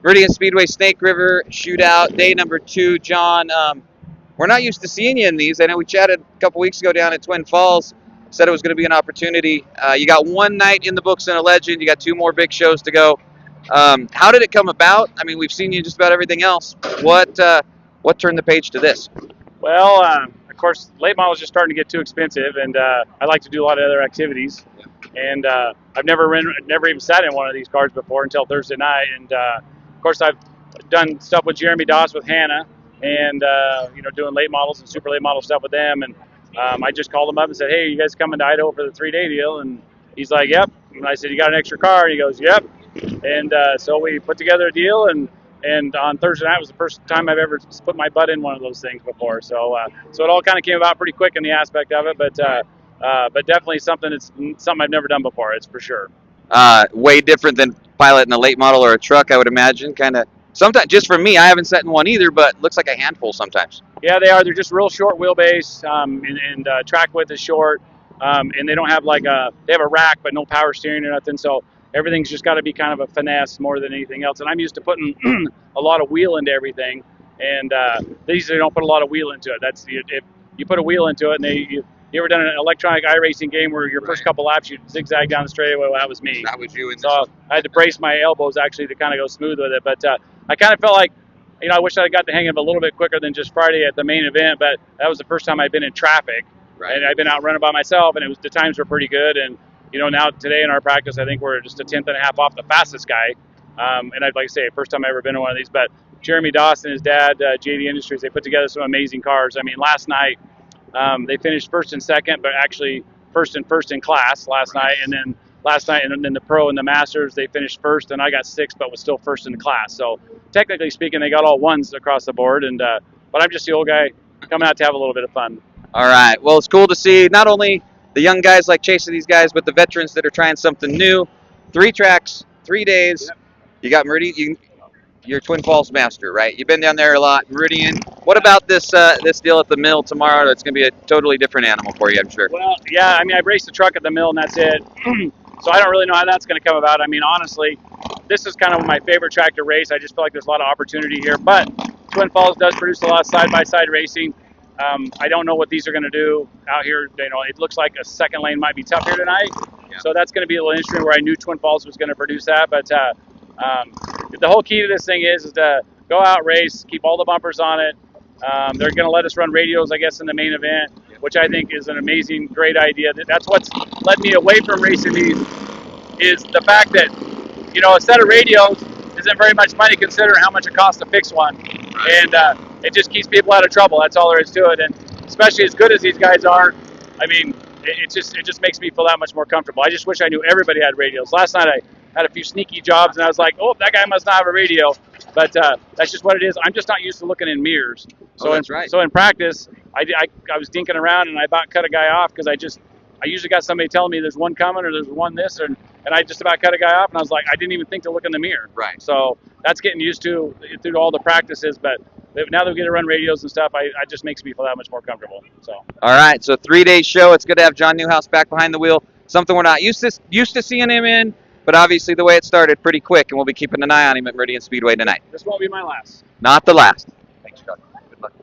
Meridian Speedway Snake River Shootout, day number 2. John, we're not used to seeing you in these. I know we chatted a couple weeks ago down at Twin Falls, said it was going to be an opportunity. You got one night in the books and a legend. You got 2 more big shows to go. How did it come about? I mean, we've seen you just about everything else. What turned the page to this? Well, of course, late models are starting to get too expensive, and I like to do a lot of other activities. And I've never even sat in one of these cars before until Thursday night. And of course, I've done stuff with Jeremy Doss with Hannah, and doing late models and super late model stuff with them. And I just called him up and said, "Hey, you guys coming to Idaho for the 3-day deal?" And he's like, "Yep." And I said, "You got an extra car?" And he goes, "Yep." And so we put together a deal, and on Thursday night was the first time I've ever put my butt in one of those things before. So it all kind of came about pretty quick in the aspect of it, but definitely something I've never done before. It's for sure. Way different than piloting a late model or a truck, I would imagine. Kind of sometimes, just for me, I haven't sat in one either, but looks like a handful sometimes. Yeah, they are. They're just real short wheelbase, and track width is short, and they don't have they have a rack but no power steering or nothing. So everything's just got to be kind of a finesse more than anything else. And I'm used to putting a lot of wheel into everything, and these they don't put a lot of wheel into it. If you put a wheel into it, and you ever done an electronic iRacing game where your first couple laps you zigzag down the straightaway? Well, that was me. That was you. So I had to brace my elbows actually to kind of go smooth with it. But I kind of felt like, I wish I got the hang of it a little bit quicker than just Friday at the main event. But that was the first time I'd been in traffic, and I've been out running by myself, and the times were pretty good. And now today in our practice, I think we're just a tenth and a half off the fastest guy. And I'd like to say, first time I've ever been in one of these. But Jeremy Doss and his dad, JD Industries, they put together some amazing cars. I mean, last night they finished first and second, but actually first in class last night. And then last night, and then the Pro and the Masters, they finished first, and I got 6th, but was still first in the class. So technically speaking, they got all 1s across the board. And but I'm just the old guy coming out to have a little bit of fun. All right. Well, it's cool to see not only the young guys like chasing these guys, but the veterans that are trying something new. 3 tracks, 3 days. Yep. You got Meridian. You're Twin Falls master, right? You've been down there a lot. Meridian. What about this deal at the mill tomorrow? That's going to be a totally different animal for you, I'm sure. Well, yeah. I mean, I've raced the truck at the mill, and that's it. So I don't really know how that's going to come about. I mean, honestly, this is kind of my favorite track to race. I just feel like there's a lot of opportunity here. But Twin Falls does produce a lot of side-by-side racing. I don't know what these are going to do out here. It looks like a second lane might be tough here tonight. Yeah. So that's going to be a little interesting where I knew Twin Falls was going to produce that. But the whole key to this thing is to go out, race, keep all the bumpers on it. They're going to let us run radios, I guess, in the main event, which I think is an amazing, great idea. That's what's led me away from racing these, is the fact that, a set of radios isn't very much money considering how much it costs to fix one. And it just keeps people out of trouble. That's all there is to it. And especially as good as these guys are, I mean, it just makes me feel that much more comfortable. I just wish I knew everybody had radios. Last night I had a few sneaky jobs, and I was like, oh, that guy must not have a radio. But that's just what it is. I'm just not used to looking in mirrors. So that's right. So in practice, I was dinking around, and I about cut a guy off because I usually got somebody telling me there's one coming or there's one this, and I just about cut a guy off, and I was like, I didn't even think to look in the mirror. Right. So that's getting used to through all the practices, but now that we get to run radios and stuff, it just makes me feel that much more comfortable. So. All right, so 3-day show. It's good to have John Newhouse back behind the wheel. Something we're not used to seeing him in, but obviously the way it started pretty quick, and we'll be keeping an eye on him at Meridian Speedway tonight. This won't be my last. Not the last. Thanks, Chuck. Good luck.